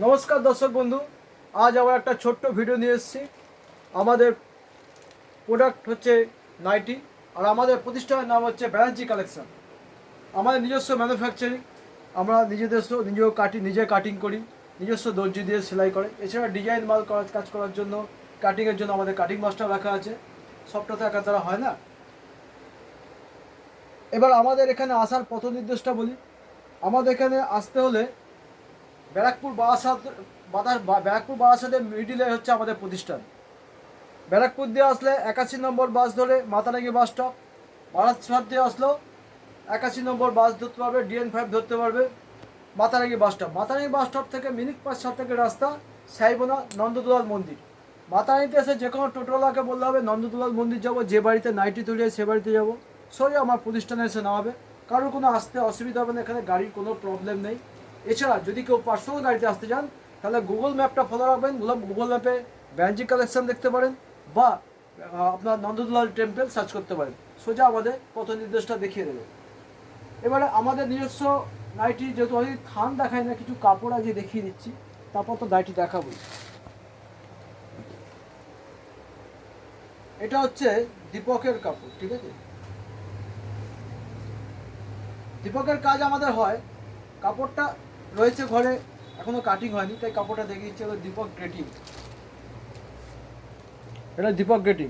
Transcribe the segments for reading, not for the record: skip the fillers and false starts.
নমস্কার দর্শক বন্ধু, আজ আবার একটা ছোট্ট ভিডিও নিয়ে এসেছি। আমাদের প্রোডাক্ট হচ্ছে নাইটি, আর আমাদের প্রতিষ্ঠানের নাম হচ্ছে ব্যানার্জি কালেকশন। আমাদের নিজস্ব ম্যানুফ্যাকচারিং, আমরা নিজে কাটিং করি, নিজস্ব দর্জি দিয়ে সেলাই করে। এছাড়া ডিজাইন মাল কাজ করার জন্য, কাটিংয়ের জন্য আমাদের কাটিং মাস্টার রাখা আছে। সবটা তো একার দ্বারা হয় না। এবার আমাদের এখানে আসার পথ নির্দেশটা বলি। আমাদের এখানে আসতে হলে ব্যারাকপুর বারাসাতের মিডিলে হচ্ছে আমাদের প্রতিষ্ঠান। ব্যারাকপুর দিয়ে আসলে 81 নম্বর বাস ধরে মাতারাঙ্গি বাস স্টপ, বারাসাত দিয়ে আসলেও 81 নম্বর বাস ধরতে পারবে, DN5 ধরতে পারবে, মাতারাঙ্গি বাস স্টপ থেকে মিনিট 5-7 থেকে রাস্তা সাইবোনা নন্দদুলাল মন্দির। মাতারাঙ্গিতে এসে যে কোনো টোটোওয়ালাকে বললে হবে নন্দদুলাল মন্দির যাবো, যে বাড়িতে নাইটি তৈরি হয় সে বাড়িতে যাবো, সোজা আমার প্রতিষ্ঠানে এসে নামাবে। কারোর কোনো আসতে অসুবিধা হবে না, এখানে গাড়ির কোনো প্রবলেম নেই। এছাড়া যদি কেউ পার্সোনাল গাড়িতে আসতে চান তাহলে গুগল ম্যাপটা ফলো রাখবেন। গুগল ম্যাপে ব্যানার্জি কালেকশন দেখতে পারেন, বা আপনার নন্দদুলাল টেম্পল সার্চ করতে পারেন, সোজা আমাদের পথ নির্দেশটা দেখিয়ে দেবে। এবারে আমাদের নিজস্ব নাইটি, যেহেতু অনেক থান দেখায় না, কিছু কাপড় আজকে দেখিয়ে দিচ্ছি, তারপর তো নাইটি দেখাবই। এটা হচ্ছে দীপকের কাপড়, ঠিক আছে। দীপকের কাজ আমাদের হয়, কাপড়টা রয়েছে ঘরে, এখনো কাটিং হয়নি, তাই কাপড়টা দেখিয়েছি। হলো দীপক গ্রেটিং, এটা দীপক গ্রেটিং।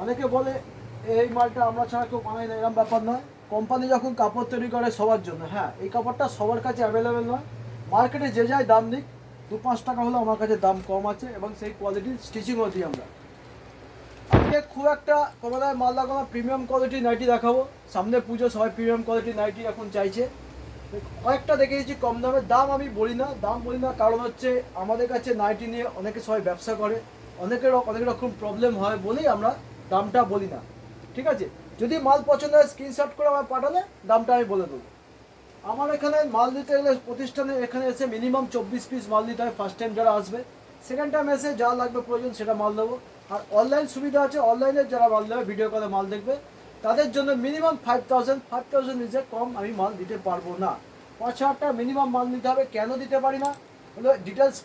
অনেকে বলে এই মালটা আমরা ছাড়া কেউ বানাই না, এরকম ব্যাপার নয়। কোম্পানি যখন কাপড় তৈরি করে সবার জন্য, হ্যাঁ, এই কাপড়টা সবার কাছে অ্যাভেলেবেল নয়। মার্কেটে যে যাই দাম দিক, 2-5 টাকা হলেও আমার কাছে দাম কম আছে, এবং সেই কোয়ালিটির স্টিচিংও দিই আমরা। আজকে খুব একটা কমলায় মাল লাগানো প্রিমিয়াম কোয়ালিটির নাইটি দেখাবো। সামনে পুজো, সবাই প্রিমিয়াম কোয়ালিটির নাইটি এখন চাইছে। কয়েকটা দেখে দিচ্ছি কম দামের। আমি দাম বলি না, কারণ হচ্ছে আমাদের কাছে নাইটি নিয়ে অনেকে সবাই ব্যবসা করে, অনেক রকম প্রবলেম হয় বলেই আমরা দামটা বলি না, ঠিক আছে। যদি মাল পছন্দ হয় স্ক্রিনশট করে আমার পাঠালে দামটা আমি বলে দেবো। আমার এখানে মাল দিতে গেলে প্রতিষ্ঠানে এখানে এসে মিনিমাম 24 পিস মাল দিতে হয় ফার্স্ট টাইম যারা আসবে। সেকেন্ড টাইম এসে যা লাগবে প্রয়োজন সেটা মাল দেবো। আর অনলাইন সুবিধা আছে, অনলাইনে যারা মাল দেবে, ভিডিও কলে মাল দেখবে, তাদের জন্য মিনিমাম 5000 নিজে কম আমি মাল দিতে পারবো না। 5,000 টাকা মিনিমাম মাল দিতে হবে। কেন দিতে পারি না হলো ডিটেলস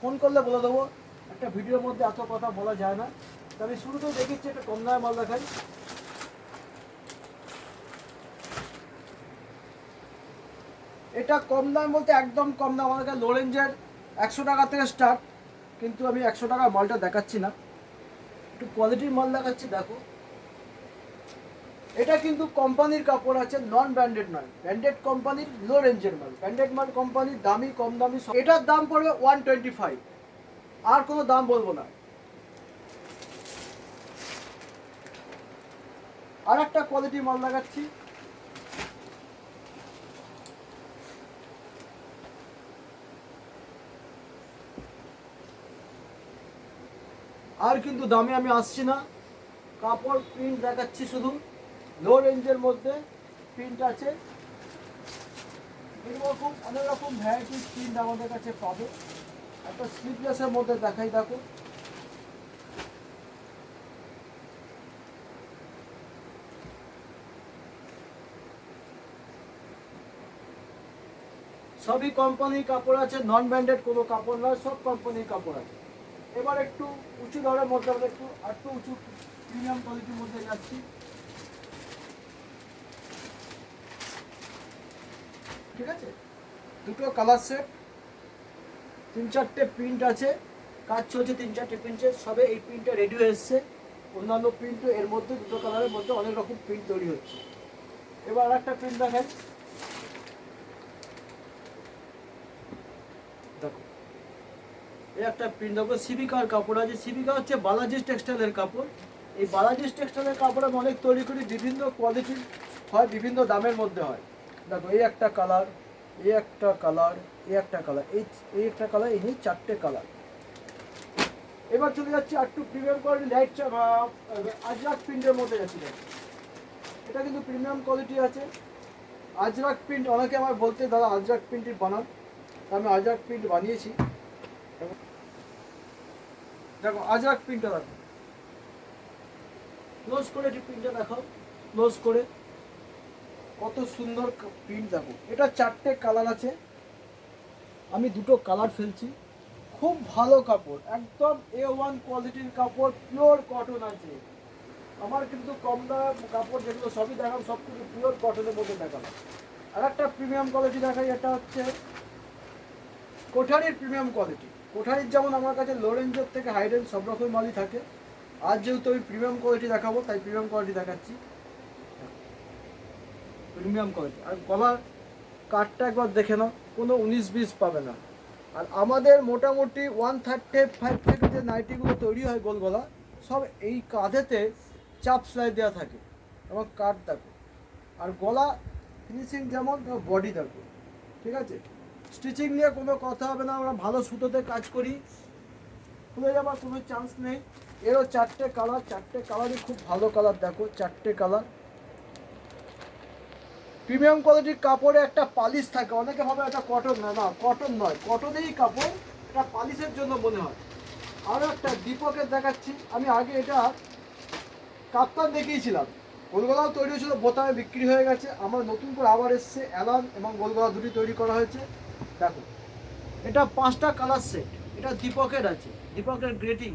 ফোন করলে বলে দেবো, একটা ভিডিওর মধ্যে এত কথা বলা যায় না। তো আমি শুরুতেই দেখিচ্ছি, একটা কম দামে মাল দেখাই। এটা কম দাম বলতে একদম কম দাম, আমাদের কাছে লো রেঞ্জের 100 টাকা থেকে স্টার্ট, কিন্তু আমি 100 টাকার মালটা দেখাচ্ছি না, একটু কোয়ালিটির মাল দেখাচ্ছি। দেখো, এটা কিন্তু কোম্পানির কাপড় আছে, নন ব্র্যান্ডেড নয়, ব্র্যান্ডেড কোম্পানির লো রেঞ্জের মাল। ব্র্যান্ডেড মাল কোম্পানির দামি, কম দামি, এটার দাম পড়বে 125, আর কোনো দাম বলবো না। আর একটা কোয়ালিটির মাল দেখাচ্ছি, আর কিন্তু দামে আমি আসছি না। কাপড় প্রিন্ট দেখাচ্ছি শুধু, লো রেঞ্জের মধ্যে প্রিন্ট আছে। এরকম অনেক রকম ভ্যারাইটিস প্রিন্ট আমাদের কাছে পাবে। একটা স্লিভলেসের মধ্যে দেখাই, দেখো, সবই কোম্পানির কাপড় আছে, নন ব্র্যান্ডেড কোনো কাপড় নয়, সব কোম্পানির কাপড় আছে। এবার একটু উঁচু দরের মধ্যে, আমরা একটু উঁচু প্রিমিয়াম কোয়ালিটির মধ্যে যাচ্ছি, ঠিক আছে। দুটো কালার সেট, 3-4টে প্রিন্ট আছে, কাজ চলছে 3-4টে প্রিন্টে, সবে এই প্রিন্টটা রেডি হয়ে এসছে। অন্যান্য প্রিন্টও এর মধ্যে, দুটো কালারের মধ্যে অনেক রকম প্রিন্ট তৈরি হচ্ছে। এবার একটা প্রিন্ট দেখেন, দেখো, এই একটা প্রিন্ট দেখো, সিবিকার কাপড় আছে। সিবিকা হচ্ছে বালাজি টেক্সটাইলের কাপড়। এই বালাজি টেক্সটাইলের কাপড় আমি অনেক তৈরি করি, বিভিন্ন কোয়ালিটির হয়, বিভিন্ন দামের মধ্যে হয়। দেখো, এই একটা কালার, এই একটা কালার, এই একটা কালার, এই একটা কালার, এই নিয়ে 4টে কালার। এবার চলে যাচ্ছি একটু প্রিমিয়াম কোয়ালিটি, লাইট আজরাক প্রিন্টের মধ্যে যাচ্ছি। এটা কিন্তু প্রিমিয়াম কোয়ালিটি আছে, আজরাক প্রিন্ট। অনেকে আমার বলতে, দাদা আজরাক প্রিন্টের বানান, আমি আজরাক প্রিন্ট বানিয়েছি। দেখো আজরাক প্রিন্টটা, দেখো ক্লোজ করে, এটি প্রিন্টটা দেখাও ক্লোজ করে, কত সুন্দর প্রিন্ট। দেখো, এটা 4টে কালার আছে, আমি দুটো কালার ফেলছি, খুব ভালো কাপড়, একদম A1 কোয়ালিটির কাপড়, পিওর কটন আছে। আমার কিন্তু কম দাম কাপড় যেগুলো সবই দেখাম, সব কিছু পিওর কটনের মধ্যে দেখালাম। আর একটা প্রিমিয়াম কোয়ালিটি দেখাই, এটা হচ্ছে কোঠারির প্রিমিয়াম কোয়ালিটি। কোঠারির যেমন আমার কাছে লো রেঞ্জের থেকে হাই রেঞ্জ সব রকম মালই থাকে। আজ যেহেতু আমি প্রিমিয়াম কোয়ালিটি দেখাবো, তাই প্রিমিয়াম কোয়ালিটি দেখাচ্ছি। প্রিমিয়াম কোয়ালিটি, আর গলার কাঠটা একবার দেখে নাও, কোনো 19-20 পাবে না। আর আমাদের মোটামুটি 135 থেকে যে নাইটিগুলো তৈরি হয় গোল গলা, সব এই কাঁধেতে চাপ সেলাই দেওয়া থাকে এবং কাঠ দেখো। আর গলা ফিনিশিং যেমন, বডি দেখো, ঠিক আছে। স্টিচিং নিয়ে কোনো কথা হবে না, আমরা ভালো সুতোতে কাজ করি, খুলে যাবার কোনো চান্স নেই। এরও 4টে কালার, 4টে কালারই খুব ভালো কালার দেখো, 4টে কালার। প্রিমিয়াম কোয়ালিটির কাপড়ে একটা পালিশ থাকে, অনেকে ভাবে এটা কটন, না না কটন নয়, কটনেরই কাপড়, এটা পালিশের জন্য মনে হয়। আরও একটা দীপকের দেখাচ্ছি, আমি আগে এটা কাপ্তান দেখিয়েছিলাম, গোলগলাও তৈরি হয়েছিল, বোতামে বিক্রি হয়ে গেছে। আমার নতুন করে আবার এসছে, অ্যালান এবং গোলগলা দুটি তৈরি করা হয়েছে। দেখো এটা 5টা কালার সেট, এটা দীপকের আছে, দীপকের গ্রেটিং।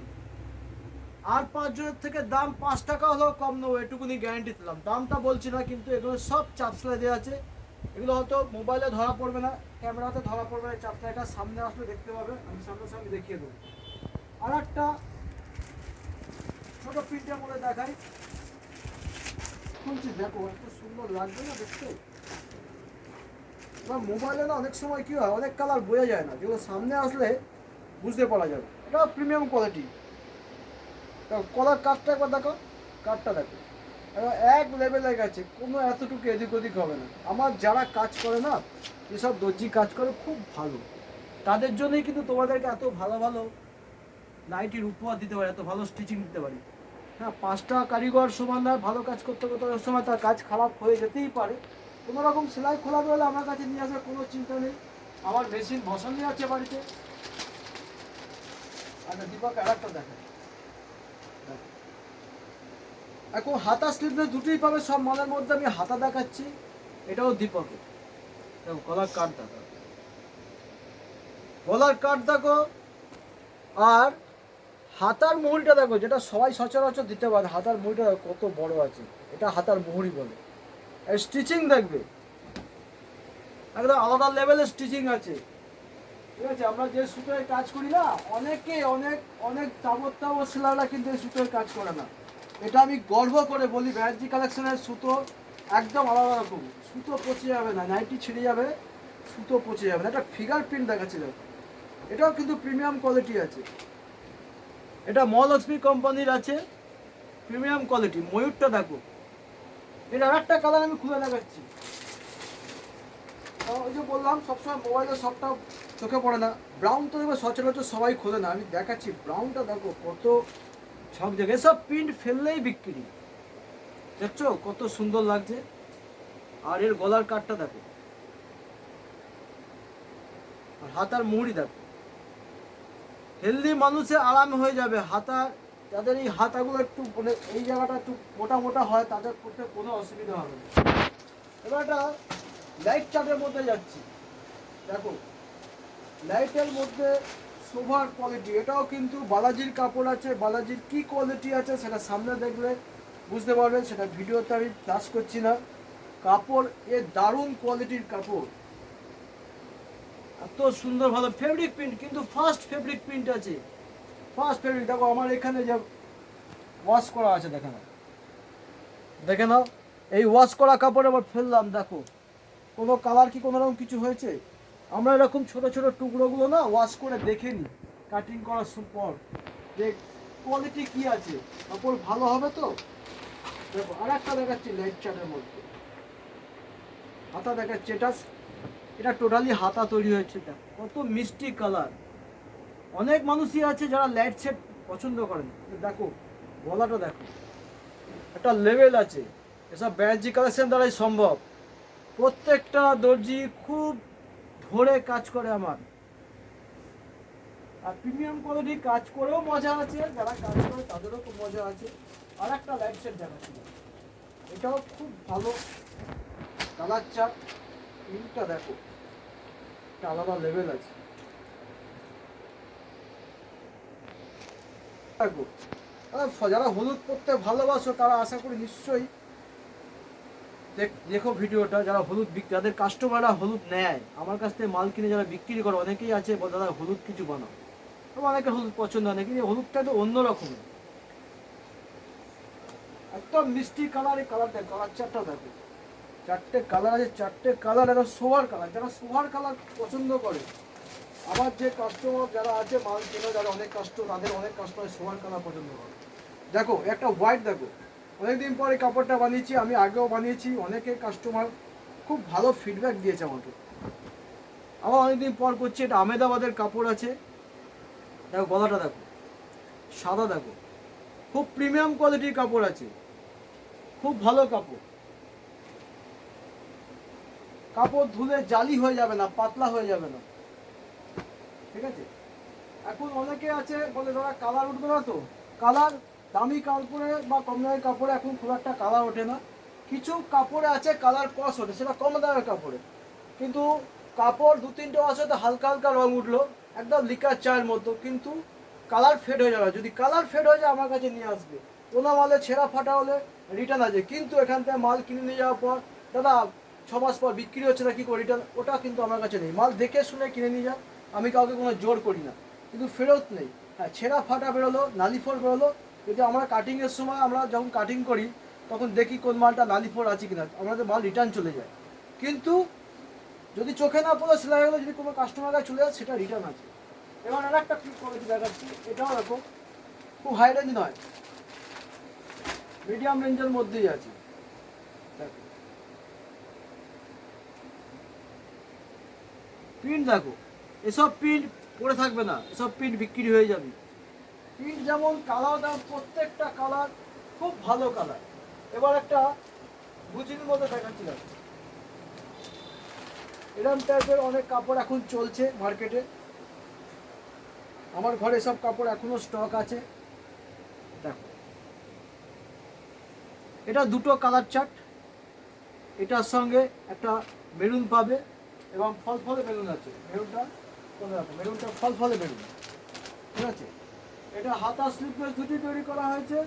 আর 5 জনের থেকে দাম 5 টাকা হলেও কম নেবো, এটুকুনি গ্যারান্টি দিলাম। দামটা বলছি না, কিন্তু এগুলো সব চাপ সেলাই দেওয়া আছে। এগুলো হয়তো মোবাইলে ধরা পড়বে না, ক্যামেরাতে ধরা পড়বে না, চাপ সেলাইটা সামনে আসলে দেখতে পাবে, আমি সামনাসামনি দেখিয়ে দেবো। আর একটা ছোটো প্রিন্টের মধ্যে দেখাই, খুলছি দেখো, এত সুন্দর লাগবে না দেখতে। এবার মোবাইলে না অনেক সময় কী হয়, অনেক কালার বোঝা যায় না, যেগুলো সামনে আসলে বুঝতে পারা যাবে। এটা প্রিমিয়াম কোয়ালিটি। কলার কাঠটা একবার দেখো, কাঠটা দেখো, এবার এক লেভেলে গেছে, কোনো এতটুকু এদিক ওদিক হবে না। আমার যারা কাজ করে না, যেসব দর্জি কাজ করে খুব ভালো, তাদের জন্যই কিন্তু তোমাদেরকে এত ভালো ভালো নাইটির উপহার দিতে পারি, এত ভালো স্টিচিং দিতে পারি। হ্যাঁ, 5টা কারিগর সমান নয়, ভালো কাজ করতে করতে অনেক সময় তার কাজ খারাপ হয়ে যেতেই পারে। কোনো রকম সেলাই খোলা হলে আমার কাছে নিয়ে আসার কোনো চিন্তা নেই, আমার মেশিন বসানোই আছে বাড়িতে। আচ্ছা দীপক আর একটা দেখা, এখন হাতা স্লিভলেস দুটোই পাবে সব মালের মধ্যে, আমি হাতা দেখাচ্ছি, এটাও দীপকের। দেখো গলার কাঠ দেখো, গলার কাঠ দেখো, আর হাতার মুহুরিটা দেখো, যেটা সবাই সচরাচর দিতে পারে। হাতার মুহুরিটা কত বড় আছে, এটা হাতার মুহুরি বলে। আর স্টিচিং দেখবে, একদম আলাদা লেভেলের স্টিচিং আছে, ঠিক আছে। আমরা যে সুতোয় কাজ করি না, অনেকে অনেক অনেক তাবর সেলাররা কিন্তু এই সুতোয় কাজ করে না। এটা আমি গর্ব করে বলি, ব্যানার্জি কালেকশনের সুতো একদম আলাদা রকম, সুতো পচে যাবে না, নাইটি ছিঁড়ে যাবে, সুতো পচে যাবে না। একটা ফিগার প্রিন্ট দেখাচ্ছি দেখো, এটাও কিন্তু প্রিমিয়াম কোয়ালিটি আছে। এটা মহালক্ষ্মী কোম্পানির আছে, প্রিমিয়াম কোয়ালিটি। ময়ূরটা দেখো, এটা আর একটা কালার আমি খুলে দেখাচ্ছি। ওই যে বললাম, সবসময় মোবাইলে সবটা চোখে পড়ে না, ব্রাউন তো এবার সচরাচর সবাই খোলে না, আমি দেখাচ্ছি। ব্রাউনটা দেখো কত সব জায়গায়, সব প্রিন্ট ফেললেই বিক্রি, দেখছো কত সুন্দর লাগছে। আর এর গলার কাঠটা দেখো, আর হাতার মুহুরি দেখো, হেলদি মানুষে আরাম হয়ে যাবে। হাতা যাদের এই হাতাগুলো একটু মানে এই জায়গাটা একটু মোটা মোটা হয়, তাদের করতে কোনো অসুবিধা হবে না। এবার একটা লাইট চার্টের মধ্যে যাচ্ছি, দেখো লাইটের মধ্যে সোভার কোয়ালিটি, এটাও কিন্তু বালাজির কাপড় আছে। বালাজির কি কোয়ালিটি আছে সেটা সামনে দেখলে বুঝতে পারবেন, সেটা ভিডিওতে আমি ফ্লাশ করছি না। কাপড় এ দারুণ কোয়ালিটির কাপড়, এত সুন্দর ভালো ফেব্রিক প্রিন্ট, কিন্তু ফার্স্ট ফেব্রিক প্রিন্ট আছে, ফার্স্ট ফেব্রিক। দেখো আমার এখানে যে ওয়াশ করা আছে, দেখে নাও, দেখে নাও, এই ওয়াশ করা কাপড় আবার ফেললাম, দেখো কোনো কালার কি কোনো রকম কিছু হয়েছে। আমরা এরকম ছোট ছোট টুকরোগুলো না ওয়াশ করে দেখে নিই কাটিং করার পর, যে কোয়ালিটি কি আছে, কাপড় ভালো হবে তো। দেখো আর একটা দেখাচ্ছি লাইট চার্টের মধ্যে, হাতা দেখাচ্ছি, এটা টোটালি হাতা তৈরি হয়েছে। দেখো কত মিষ্টি কালার। অনেক মানুষই আছে যারা লাইট সেট পছন্দ করেন, দেখো গলাটা দেখো, একটা লেভেল আছে। এসব ব্যানার্জি কালেকশন দ্বারাই সম্ভব। প্রত্যেকটা দর্জি খুব ধরে কাজ করে আমার, আর প্রিমিয়াম কোয়ালিটি কাজ করেও মজা আছে, যারা কাজ করে তাদেরও খুব মজা আছে। আর একটা লাইট সেট দেখাচ্ছি, এটাও খুব ভালো কালার চার্ট, প্রিন্টটা দেখো, একটা আলাদা লেভেল আছে। দেখো যারা হলুদ পরতে ভালোবাসো তারা আশা করি নিশ্চয়ই দেখো ভিডিওটা। যারা হলুদ যাদের কাস্টমাররা হলুদ নেয় আমার কাছ থেকে মাল কিনে যারা বিক্রি করে, অনেকেই আছে দাদা হলুদ কিছু বানাও, অনেকের হলুদ পছন্দ হয় না, কিন্তু হলুদটা তো অন্যরকম, একদম মিষ্টি কালার। এই কালারটা কালার চারটা দেখো, চারটে কালার আছে, চারটে কালার একটা সোভার কালার। যারা সোভার কালার পছন্দ করে, আমার যে কাস্টমার যারা আছে মাল কেনে, যারা অনেক কাস্টমার, তাদের অনেক কাস্টমার সোভার কালার পছন্দ করে। দেখো একটা হোয়াইট দেখো, অনেকদিন পরে কাপড়টা বানিয়েছি, আমি আগেও বানিয়েছি, অনেকে কাস্টমার খুব ভালো ফিডব্যাক দিয়েছে আমাকে, আবার অনেকদিন পর করছি। এটা আহমেদাবাদের কাপড় আছে, দেখো গলাটা দেখো সাদা, দেখো খুব প্রিমিয়াম কোয়ালিটির কাপড় আছে, খুব ভালো কাপড়। কাপড় ধুলে জালি হয়ে যাবে না, পাতলা হয়ে যাবে না, ঠিক আছে। এখন অনেকে আছে বলে দাদা কালার উঠবে না তো, কালার দামি কাপড়ে বা কম দামের কাপড়ে এখন খুব একটা কালার ওঠে না। কিছু কাপড়ে আছে কালার কস ওঠে, সেটা কম দামের কাপড়ে, কিন্তু কাপড় দু তিনটে ওয়াশ হতে হালকা হালকা রং উঠলো, একদম লিকার চায়ের মতো, কিন্তু কালার ফেড হয়ে যাবে। যদি কালার ফেড হয়ে যায় আমার কাছে নিয়ে আসবে, কোনো মালে ছেঁড়া ফাটা হলে রিটার্ন আছে, কিন্তু এখান থেকে মাল কিনে নিয়ে যাওয়ার পর দাদা 6 মাস পর বিক্রি হচ্ছে না, কী করে রিটার্ন, ওটা কিন্তু আমার কাছে নেই। মাল দেখে শুনে কিনে নিয়ে যাও, আমি কাউকে কোনো জোর করি না, কিন্তু ফেরত নেই। হ্যাঁ, ছেঁড়া ফাটা বেরোলো, নালিফোর বেরোলো, যদি আমরা কাটিংয়ের সময় আমরা যখন কাটিং করি তখন দেখি কোন মালটা নালিফোর আছে কিনা, আমাদের মাল রিটার্ন চলে যায়। কিন্তু যদি চোখে না পড়ে সেলাই হলে যদি কোনো কাস্টমার কাছে চলে যায় সেটা রিটার্ন আছে। এবার আর একটা কোয়ালিটি দেখাচ্ছি, এটাও দেখো খুব হাই রেঞ্জ নয়, মিডিয়াম রেঞ্জের মধ্যেই আছে। দেখো প্রিন্ট দেখো, এসব প্রিন্ট পরে থাকবে না, এসব প্রিন্ট বিক্রি হয়ে যাবে। প্রিন্ট যেমন কালার দাম, প্রত্যেকটা কালার খুব ভালো কালার। এবার একটা বুঝির মধ্যে দেখাচ্ছি, দেখো এরকম টাইপের অনেক কাপড় এখন চলছে মার্কেটে, আমার ঘরে সব কাপড় এখনো স্টক আছে। দেখো এটা দুটো কালার চার্ট, এটার সঙ্গে একটা মেরুন পাবে এবং ফলফলে মেরুন আছে, মেরুনটা মেরুনটা ফলফলে মেরুন, ঠিক আছে। এটা হাতা স্লিপলেস দুটি তৈরি করা হয়েছে।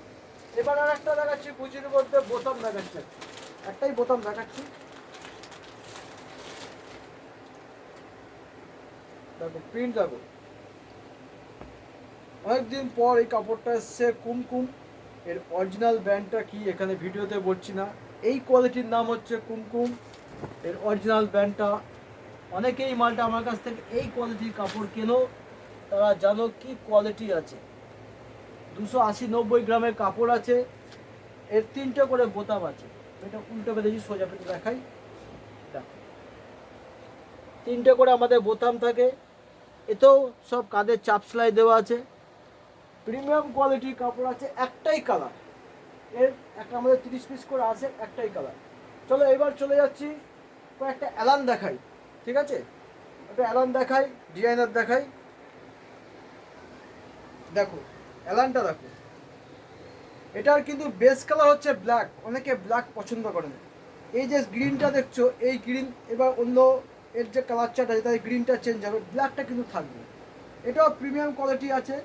এবার আর একটা দেখাচ্ছি বুঝির মধ্যে, বোতাম দেখাচ্ছে, একটাই বোতাম দেখাচ্ছি, দেখো প্রিন্ট দেখো, অনেকদিন পর এই কাপড়টা এসছে কুমকুম। এর অরিজিনাল ব্র্যান্ডটা কি এখানে ভিডিওতে বলছি না, এই কোয়ালিটির নাম হচ্ছে কুমকুম, এর অরিজিনাল ব্র্যান্ডটা। অনেকেই মালটা আমার কাছ থেকে এই কোয়ালিটির কাপড় কেনো, তারা জানো কি কোয়ালিটি আছে। 280-90 গ্রামের কাপড় আছে, এর 3টে করে বোতাম আছে। এটা উল্টো বেঁধেছি, সোজা পেটে দেখাই, দেখো 3টে করে আমাদের বোতাম থাকে, এতেও সব কাঁধের চাপ সেলাই দেওয়া আছে, প্রিমিয়াম কোয়ালিটির কাপড় আছে। একটাই কালার, এর একটা আমাদের 30 পিস করে আছে, একটাই কালার। চলো এবার চলে যাচ্ছি কয়েকটা অ্যালান দেখাই, ঠিক আছে, একটা অ্যালান দেখাই, ডিজাইনার দেখাই। দেখো অ্যালানটা দেখো, এটার কিন্তু বেস কালার হচ্ছে ব্ল্যাক, অনেকে ব্ল্যাক পছন্দ করে না। এই যে গ্রিনটা দেখছো, এই গ্রিন এবার অন্য এর যে কালার চার্ট আছে তাই গ্রিনটা চেঞ্জ হবে, ব্ল্যাকটা কিন্তু থাকবে। এটাও প্রিমিয়াম কোয়ালিটি আছে।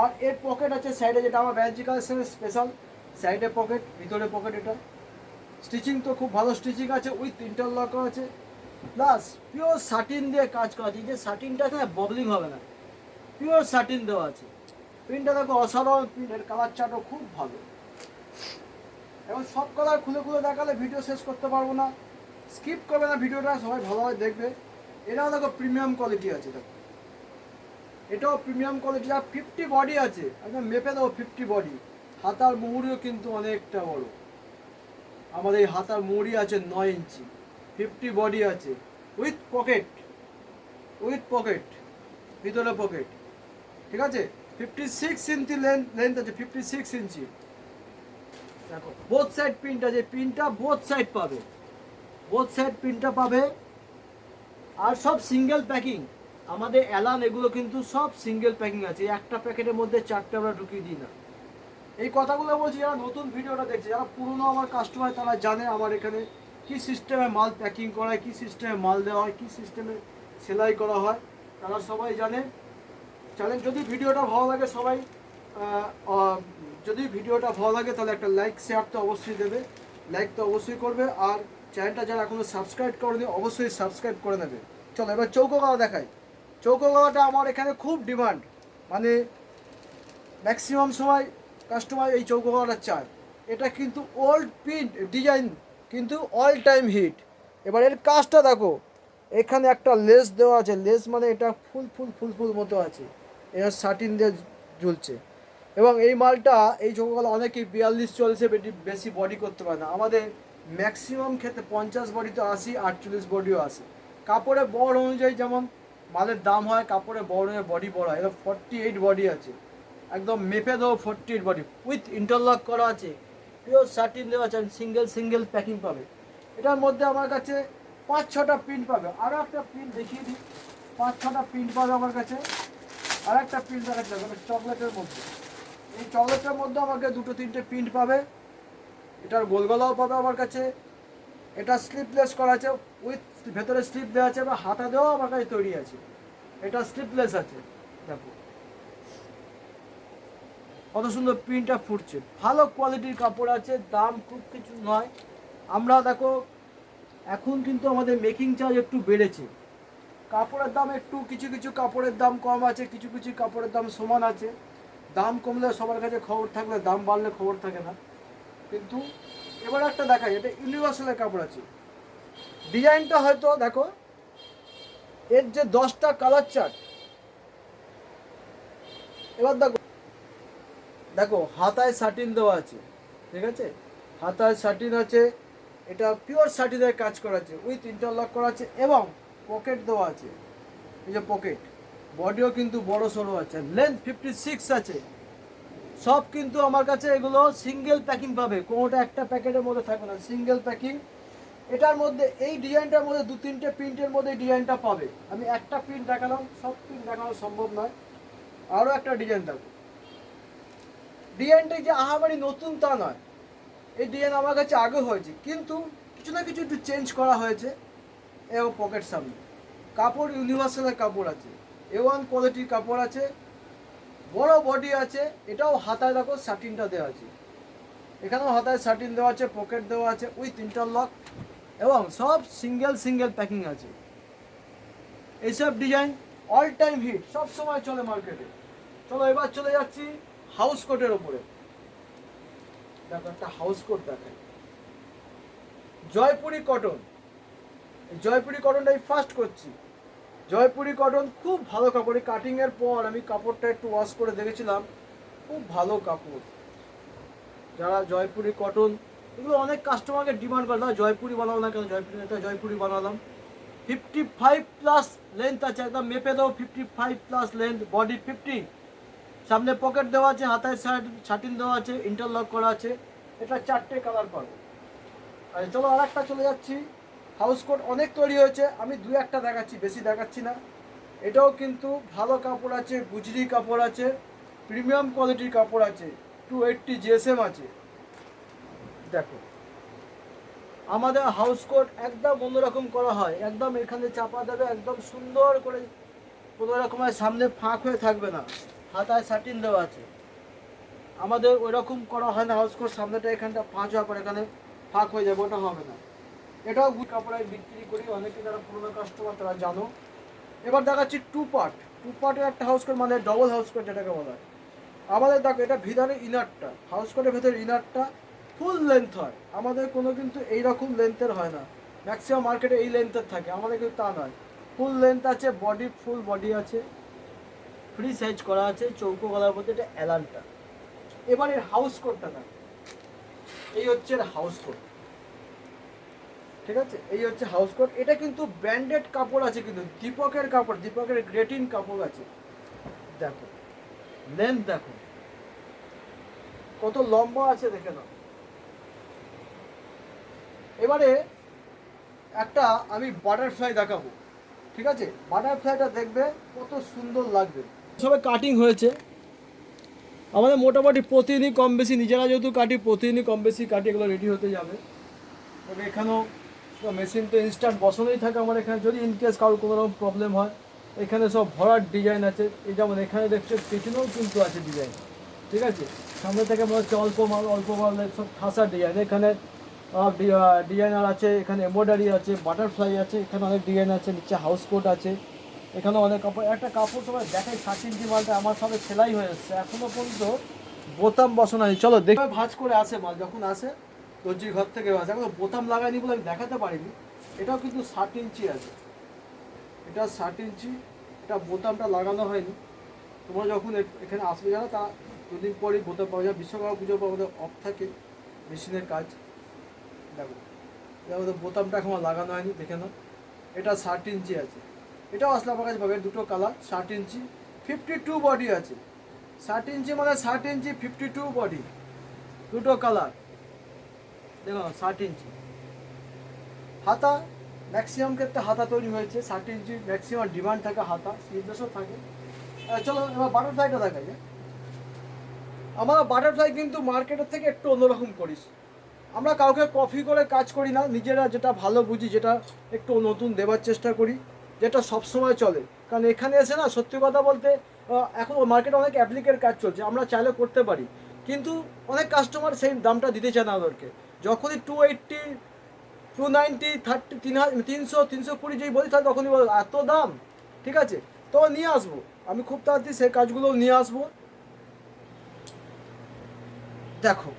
আর এর পকেট আছে সাইডে, যেটা আমার ব্যানার্জি কালেকশনের স্পেশাল, সাইডে পকেট, ভিতরে পকেট। এটা স্টিচিং তো খুব ভালো স্টিচিং আছে, উইথ ইন্টারলকও আছে, প্লাস পিওর সাটিন দিয়ে কাজ করা আছে। এই যে সাটিনটা আছে না, ববলিং হবে না, পিওর সাটিন দেওয়া আছে। প্রিন্টটা দেখো অসাধারণ প্রিন্ট, এর কালার চার্টও খুব ভালো। এবং সব কালার খুলে খুলে দেখালে ভিডিও শেষ করতে পারবো না, স্কিপ করবে না ভিডিওটা, সবাই ভালোভাবে দেখবে। এটাও দেখো প্রিমিয়াম কোয়ালিটি আছে, দেখো এটাও প্রিমিয়াম কোয়ালিটি। আর 50 বডি আছে, একদম মেপে দেবো 50 বডি। হাতার মুহুরিও কিন্তু অনেকটা বড়, আমাদের এই হাতার মুহুরি আছে 9 ইঞ্চি, 50 বডি আছে, উইথ পকেট, উইথ পকেট, ভিতরে পকেট, ঠিক আছে। 56 ইঞ্চি লেন্থ আছে, 56 ইঞ্চি। দেখো বোথ সাইড প্রিন্ট আছে, প্রিন্টটা বোথ সাইড পাবে, বোথ সাইড প্রিন্টটা পাবে। আর সব সিঙ্গেল প্যাকিং, আমাদের অ্যালান এগুলো কিন্তু সব সিঙ্গেল প্যাকিং আছে, একটা প্যাকেটের মধ্যে 4টে আমরা ঢুকিয়ে দিই না। এই কথাগুলো বলছি যারা নতুন ভিডিওটা দেখছে, যারা পুরনো আমার কাস্টমার তারা জানে আমার এখানে কি সিস্টেমে মাল প্যাকিং করা হয়, কী সিস্টেমে মাল দেওয়া হয়, কী সিস্টেমে সেলাই করা হয়, তারা সবাই জানে। চ্যালেঞ্জ, যদি ভিডিওটা ভালো লাগে সবাই যদি ভিডিওটা ভালো লাগে তাহলে একটা লাইক শেয়ার তো অবশ্যই দেবে, লাইক তো অবশ্যই করবে, আর চ্যানেলটা যারা এখনো সাবস্ক্রাইব করেনি অবশ্যই সাবস্ক্রাইব করে নেবে। চলো এবার চৌকো গলা দেখাই। চৌকো গলাটা আমার এখানে খুব ডিমান্ড, মানে ম্যাক্সিমাম সময় কাস্টমার এই চৌকো গলাটা চায়। এটা কিন্তু ওল্ড প্রিন্ট ডিজাইন, কিন্তু অল টাইম হিট। এবার এর কাজটা দেখো, এখানে একটা লেস দেওয়া আছে, লেস মানে এটা ফুল ফুল ফুল ফুল মতো আছে, এটা শার্টিন দিয়ে ঝুলছে। এবং এই মালটা এই চৌকোগুলো অনেকেই 42-44 বেশি বডি করতে পারে না, আমাদের ম্যাক্সিমাম ক্ষেত্রে 50 বডি তো 80-48 বডিও আসে। কাপড়ের বড় অনুযায়ী যেমন মালের দাম হয়, কাপড়ের বড় অনুযায়ী বডি বড় হয়। এটা 48 বডি আছে, একদম মেপে দেবো 48 বডি, উইথ ইন্টারলক করা আছে, পিওর শার্টিন দেওয়া আছে, সিঙ্গেল সিঙ্গেল প্যাকিং পাবে। এটার মধ্যে আমার কাছে 5-6টা প্রিন্ট পাবে। আরও একটা প্রিন্ট দেখিয়ে দিই, 5-6টা প্রিন্ট পাবে আমার কাছে। আর একটা প্রিন্ট দেখাচ্ছে চকলেটের মধ্যে, এই চকলেটের মধ্যে আমাকে 2-3টে প্রিন্ট পাবে। এটার গোলগলাও পাবে আমার কাছে। এটা স্লিপলেস করা আছে, উইথ ভেতরে স্লিপ দেওয়া আছে বা হাতা দেওয়াও আমার কাছে তৈরি আছে। এটা স্লিপলেস আছে, দেখো কত সুন্দর প্রিন্টটা ফুটছে, ভালো কোয়ালিটির কাপড় আছে, দাম খুব কিছু নয়। আমরা দেখো এখন কিন্তু আমাদের মেকিং চার্জ একটু বেড়েছে, কাপড়ের দাম একটু, কিছু কিছু কাপড়ের দাম কম আছে, কিছু কিছু কাপড়ের দাম সমান আছে। দাম কমলে সবার কাছে খবর থাকলে, দাম বাড়লে খবর থাকে না। কিন্তু এবার একটা দেখাই, এটা ইউনিভার্সালের কাপড় আছে। ডিজাইনটা হয়তো দেখো, এর যে 10টা কালার চার্ট, এবার দেখো, দেখো হাতায় শার্টিন দেওয়া আছে, ঠিক আছে, হাতায় শার্টিন আছে। এটা পিওর শার্টিনের কাজ করা আছে, উইথ ইন্টারলক করা আছে, এবং পকেট দেওয়া আছে, এই যে পকেট। বডিও কিন্তু বড় সড়ো আছে, লেন্থ 56 আছে। সব কিন্তু আমার কাছে এগুলো সিঙ্গেল প্যাকিং পাবে, কোনোটা একটা প্যাকেটের মধ্যে থাকবে না, সিঙ্গেল প্যাকিং। এটার মধ্যে এই ডিজাইনটার মধ্যে 2-3টে প্রিন্টের মধ্যে এই ডিজাইনটা পাবে। আমি একটা প্রিন্ট দেখালাম, সব প্রিন্ট দেখানো সম্ভব নয়। আরও একটা ডিজাইন থাকবে, ডিজাইনটা যে আহামারি নতুন তা নয়, এই ডিজাইন আমার কাছে আগে হয়েছে, কিন্তু কিছু না কিছু একটু চেঞ্জ করা হয়েছে। এবং পকেট সামনে, কাপড় ইউনিভার্সালের কাপড় আছে, A1 কোয়ালিটির কাপড় আছে, বড় বডি আছে। এটাও হাতায় দেখো শার্টিনটা দেওয়া আছে, এখানেও হাতায় শার্টিন দেওয়া আছে, পকেট দেওয়া আছে, উইথ ইন্টারলক, এবং সব সিঙ্গেল সিঙ্গেল প্যাকিং আছে। এইসব ডিজাইন অল টাইম হিট, সব সময় চলে মার্কেটে। চলো এবার চলে যাচ্ছি হাউস কোটের ওপরে। দেখো একটা হাউস কোট দেখাই, জয়পুরি কটন। জয়পুরি কটনটাই ফার্স্ট করছি। জয়পুরি কটন খুব ভালো কাপড়, এই কাটিংয়ের পর আমি কাপড়টা একটু ওয়াশ করে দেখেছিলাম, খুব ভালো কাপড়। যারা জয়পুরি কটন, এগুলো অনেক কাস্টমারকে ডিমান্ড করে, না জয়পুরি বানাবো না কেন, জয়পুরি এটা জয়পুরি বানালাম। 55+ লেন্থ আছে, একদম মেপে দেবো, 55+ লেন্থ, বডি 50, সামনে পকেট দেওয়া আছে, হাতায় শার্টিন দেওয়া আছে, ইন্টারলক করা আছে। এটা 4টে কালার পাবো। আর চলো আর একটা চলে যাচ্ছি। হাউস কোট অনেক তৈরি হয়েছে, আমি 2-1টা দেখাচ্ছি, বেশি দেখাচ্ছি না। এটাও কিন্তু ভালো কাপড় আছে, গুজরি কাপড় আছে, প্রিমিয়াম কোয়ালিটির কাপড় আছে, 280 GSM আছে। দেখো আমাদের হাউস কোট একদম অন্যরকম করা হয়, একদম এখানে চাপা দেবে, একদম সুন্দর করে, কোনো রকমের সামনে ফাঁক হয়ে থাকবে না, হাতায় শার্টিন দেওয়া আছে। আমাদের ওই রকম করা হয় না হাউস কোট, সামনেটা এখানটা ফাঁক হওয়ার পর এখানে ফাঁক হয়ে যাবে, ওটা হবে না। এটাও কাপড়ে বিক্রি করি, অনেকে যারা পুরোনো কাস্টমার তারা জানো। এবার দেখাচ্ছি 2 পার্টের একটা হাউস কোট, মানে ডবল হাউস কোট যেটাকে বলা হয়। আমাদের দেখো এটা ভিতরে ইনারটা, হাউস কোটের ভেতরে ইনারটা ফুল লেন্থ হয়, আমাদের কোনো কিন্তু এইরকম লেন্থের হয় না, ম্যাক্সিমাম মার্কেটে এই লেন্থের থাকে, আমাদের কিন্তু তা নয়, ফুল লেন্থ আছে, বডি ফুল বডি আছে, ফ্রি সাইজ করা আছে, চৌকো গলার মধ্যে এটা অ্যালানটা। এবার এর হাউস কোটটা না, এই হচ্ছে হাউস কোট, ঠিক আছে, এই হচ্ছে হাউস কোট। এটা কিন্তু ব্র্যান্ডেড কাপড় আছে, কিন্তু দীপকের কাপড়, দীপকের গ্রেটিন কাপড় আছে। দেখো লেন্থ দেখো কত লম্বা আছে, দেখে নাও। এবারে একটা আমি বাটারফ্লাই দেখাবো, ঠিক আছে, বাটারফ্লাইটা দেখবে কত সুন্দর লাগবে। সবে কাটিং হয়েছে, আমাদের মোটামুটি প্রতিদিনই কম বেশি, নিজেরা যেহেতু কাটি প্রতিদিনই কম বেশি কাটি, এগুলো রেডি হতে যাবে। তবে এখানেও মেশিন তো ইনস্ট্যান্ট বসানোই থাকে আমার এখানে, যদি ইনকেস কারোর কোনো রকম প্রবলেম হয়, এখানে সব ভরার ডিজাইন আছে। এই যেমন এখানে দেখছো পেছনেও কিন্তু আছে ডিজাইন, ঠিক আছে, সামনে থেকে মনে হচ্ছে অল্প মাল, অল্প মাল, সব ঠাসা ডিজাইন। এখানে ডিজাইনার আছে, এখানে এমব্রয়ডারি আছে, বাটারফ্লাই আছে, এখানে অনেক ডিজাইন আছে, নিচে হাউস কোট আছে, এখানে অনেক কাপড়। একটা কাপড় তোমার দেখাই, 7 ইঞ্চি মালটা আমার সবে সেলাই হয়ে এসছে, এখনো পর্যন্ত বোতাম বসানো নেই। চলো দেখে ভাঁজ করে আসে মাল, যখন আসে দর্জির ঘর থেকে আসে, এখন বোতাম লাগাইনি বলে আমি দেখাতে পারিনি। এটাও কিন্তু 7 ইঞ্চি আছে, এটা 7 ইঞ্চি, এটা বোতামটা লাগানো হয়নি। তোমরা যখন এখানে আসবে যারা, তা দুদিন পরেই বোতাম পাওয়া যায়। বিশ্বকর্মা পুজোর পর আমাদের অফ থাকে মেশিনের কাজ। দেখো আমাদের বোতামটা এখন লাগানো হয়নি, দেখে নাও। এটা 7 ইঞ্চি আছে, এটাও আসলে আমার কাছে পাবে, দুটো কালার। 7 ইঞ্চি 52 বডি আছে, 7 ইঞ্চি মানে 7 ইঞ্চি 52 বডি, দুটো কালার। দেখো 7 ইঞ্চি হাতা, ম্যাক্সিমাম ক্ষেত্রে হাতা তৈরি হয়েছে। 7 ইঞ্চি ম্যাক্সিমাম ডিমান্ড থাকে, হাতা স্লিভলেসও থাকে। চলো এবার বাটারফ্লাইটা দেখাই। আমরা বাটারফ্লাই কিন্তু মার্কেটের থেকে একটু অন্যরকম করিস। আমরা কাউকে কপি করে কাজ করি না, নিজেরা যেটা ভালো বুঝি, যেটা একটু নতুন দেওয়ার চেষ্টা করি, যেটা সবসময় চলে। কারণ এখানে এসে না, সত্যি কথা বলতে, এখন মার্কেটে অনেক অ্যাপ্লিকের কাজ চলছে, আমরা চাইলে করতে পারি, কিন্তু অনেক কাস্টমার সেই দামটা দিতে চায় না আমাদেরকে। যখনই 280, 290, 30, 300, 320 যেই বলি, তাহলে তখনই বলো এত দাম, ঠিক আছে তো নিয়ে আসবো। আমি খুব তাড়াতাড়ি সেই কাজগুলো নিয়ে আসবো। দেখো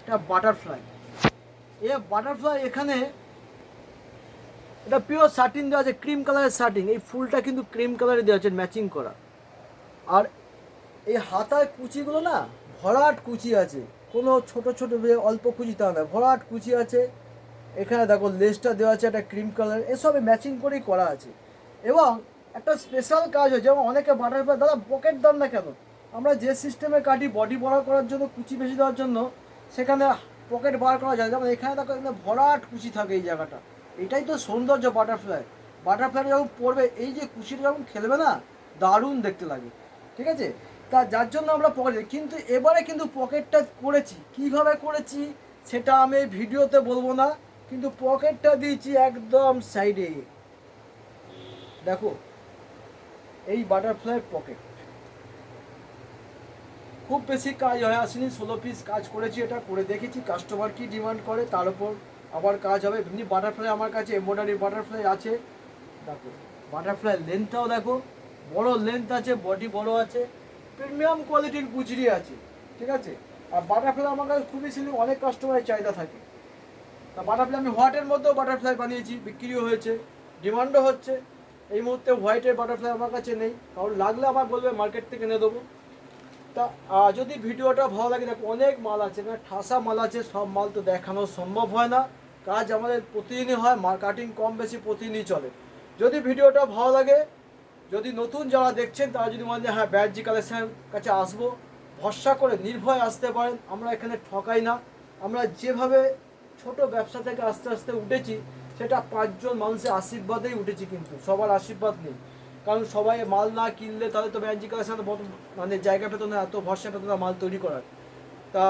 এটা বাটারফ্লাই, বাটারফ্লাই এখানে এটা পিওর শার্টিং দেওয়া আছে, ক্রিম কালারের শার্টিং। এই ফুলটা কিন্তু ক্রিম কালারে দেওয়া আছে, ম্যাচিং করা। আর এই হাতায় কুচিগুলো না ভরাট কুচি আছে, কোনো ছোট ছোট অল্প কুচি তা না, ভরাট কুচি আছে। এখানে দেখো লেসটা দেওয়া আছে একটা ক্রিম কালার, এসবে ম্যাচিং করেই করা আছে। এবং একটা স্পেশাল কাজ হয়, যেমন অনেকে বাটারফ্লাই দাদা পকেট দাম না কেন, আমরা যে সিস্টেমে কাটি বডি বড় করার জন্য, কুচি বেশি দেওয়ার জন্য, সেখানে পকেট বার করা যায়। যেমন এখানে দেখো এখানে ভরাট কুচি থাকে এই জায়গাটা, এটাই তো সৌন্দর্য বাটারফ্লাই। বাটারফ্লাই যখন পড়বে, এই যে কুচিটা যখন খেলবে না, দারুণ দেখতে লাগে, ঠিক আছে। তা যার জন্য আমরা পকেট, কিন্তু এবারে কিন্তু পকেটটা করেছি, কিভাবে করেছি সেটা আমি এই ভিডিওতে বলবো না, কিন্তু পকেটটা দিয়েছি একদম সাইডে। দেখো এই বাটারফ্লাই পকেট, খুব বেশি কাজ হয়ে আসেনি, 16 পিস কাজ করেছি, এটা করে দেখেছি কাস্টমার কি ডিমান্ড করে, তার উপর আবার কাজ হবে। এমনি বাটারফ্লাই আমার কাছে এমব্রয়ডারি বাটারফ্লাই আছে। দেখো বাটারফ্লাই লেন্থটাও দেখো, বড় লেন্থ আছে, বডি বড় আছে, প্রিমিয়াম কোয়ালিটির গুজরি আছে, ঠিক আছে। আর বাটারফ্লাই আমার কাছে খুবই সিলিং, অনেক কাস্টমারের চাহিদা থাকে। তা বাটারফ্লাই আমি হোয়াইটের মধ্যেও বাটারফ্লাই বানিয়েছি, বিক্রিও হয়েছে, ডিমান্ডও হচ্ছে। এই মুহূর্তে হোয়াইটের বাটারফ্লাই আমার কাছে নেই, কারণ লাগলে আমার বলবে, মার্কেট থেকে এনে দেবো। তা যদি ভিডিওটা ভালো লাগে, দেখো অনেক মাল আছে, এখানে ঠাসা মাল আছে, সব মাল তো দেখানো সম্ভব হয় না, কাজ আমাদের প্রতিদিনই হয়, কাটিং কম বেশি প্রতিদিনই চলে। যদি ভিডিওটা ভালো লাগে, যদি নতুন যারা দেখছেন তারা যদি মনে হয় হ্যাঁ ব্যাডজি কালেকশনের কাছে আসবো, ভরসা করে নির্ভয় আসতে পারেন। আমরা এখানে ঠকাই না, আমরা যেভাবে ছোট ব্যবসা থেকে আস্তে আস্তে উঠেছি, সেটা 5জন মানুষের আশীর্বাদেই উঠেছি, কিন্তু সবার আশীর্বাদ নেই। কারণ সবাই মাল না কিনলে তাহলে তো ব্যাডজি কালেকশন মানে জায়গা পেত না, এত ভরসা পেত না মাল তৈরি করার। তা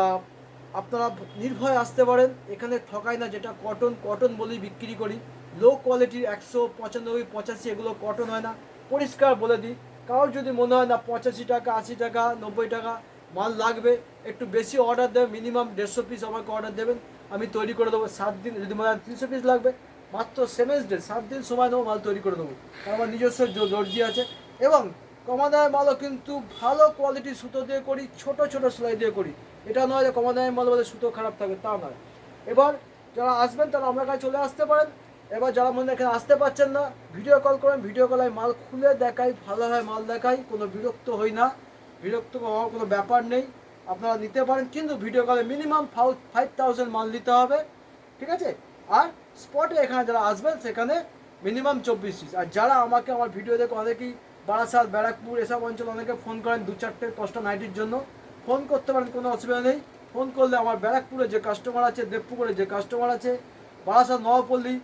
আপনারা নির্ভয় আসতে পারেন, এখানে ঠকাই না। যেটা কটন, কটন বলেই বিক্রি করি। লো কোয়ালিটির 195, 85 এগুলো কটন হয় না, পরিষ্কার বলে দিই। কারোর যদি মনে হয় না 85 টাকা, 80 টাকা, 90 টাকা মাল লাগবে, একটু বেশি অর্ডার দেবেন, মিনিমাম 150 পিস আমাকে অর্ডার দেবেন, আমি তৈরি করে দেবো 7 দিন। যদি মনে হয় 300 পিস লাগবে, মাত্র 7 ডে, 7 দিন সময় নেবো, মাল তৈরি করে দেবো। কারণ আমার নিজস্ব দর্জি আছে। এবং কমা দামের মালও কিন্তু ভালো কোয়ালিটির সুতো দিয়ে করি, ছোট ছোট সেলাই দিয়ে করি। এটা নয় যে কমা দামের মাল বলে সুতো খারাপ থাকবে, তা নয়। এবার যারা আসবেন তারা আমার কাছে চলে আসতে পারেন। এবার যারা মনে এখানে আসতে পারছেন না, ভিডিও কল করেন, ভিডিও কলে মাল খুলে দেখাই, ভালোভাবে মাল দেখাই, কোনো বিরক্ত হই না, বিরক্ত হওয়ার কোনো ব্যাপার নেই। আপনারা নিতে পারেন, কিন্তু ভিডিও কলে মিনিমাম 5000 মাল নিতে হবে, ঠিক আছে। আর স্পটে এখানে যারা আসবেন সেখানে মিনিমাম 24 পিস। আর যারা আমাকে আমার ভিডিও দেখে অনেকেই বারাসাত, ব্যারাকপুর এসব অঞ্চল অনেকে ফোন করেন 2-4টে কষ্ট নাইটির জন্য, ফোন করতে পারেন, কোনো অসুবিধা নেই। ফোন করলে আমার ব্যারাকপুরে যে কাস্টমার আছে, দেবপুকুরে যে কাস্টমার আছে, বারাসাত, নবপল্লী,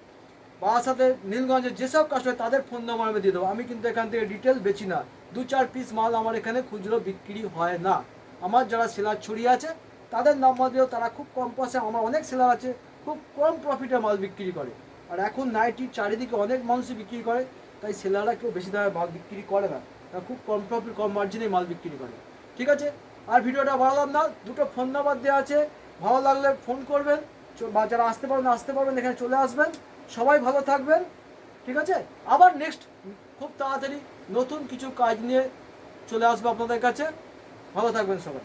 বারাসাতে, নীলগঞ্জে যেসব কাস্টমার, তাদের ফোন নাম্বার আমি দিয়ে দেবো। আমি কিন্তু এখান থেকে ডিটেল বেচি না, 2-4 পিস মাল আমার এখানে খুচরো বিক্রি হয় না। আমার যারা সেলার ছড়িয়ে আছে তাদের নাম্বার দিয়েও তারা খুব কম পয়সা, আমার অনেক সেলার আছে খুব কম প্রফিটে মাল বিক্রি করে। আর এখন নাইটি চারিদিকে অনেক মানুষই বিক্রি করে, তাই সেলাররা কেউ বেশি দামে মাল বিক্রি করে না, তারা খুব কম প্রফিট, কম মার্জিনে মাল বিক্রি করে, ঠিক আছে। আর ভিডিওটা বাড়ালাম না, দুটো ফোন নাম্বার দেওয়া আছে, ভালো লাগলে ফোন করবেন, বা যারা আসতে পারবেন এখানে চলে আসবেন। সবাই ভালো থাকবেন, ঠিক আছে? আবার নেক্সট খুব তাড়াতাড়ি নতুন কিছু কাজ নিয়ে চলে আসবো আপনাদের কাছে। ভালো থাকবেন সবাই।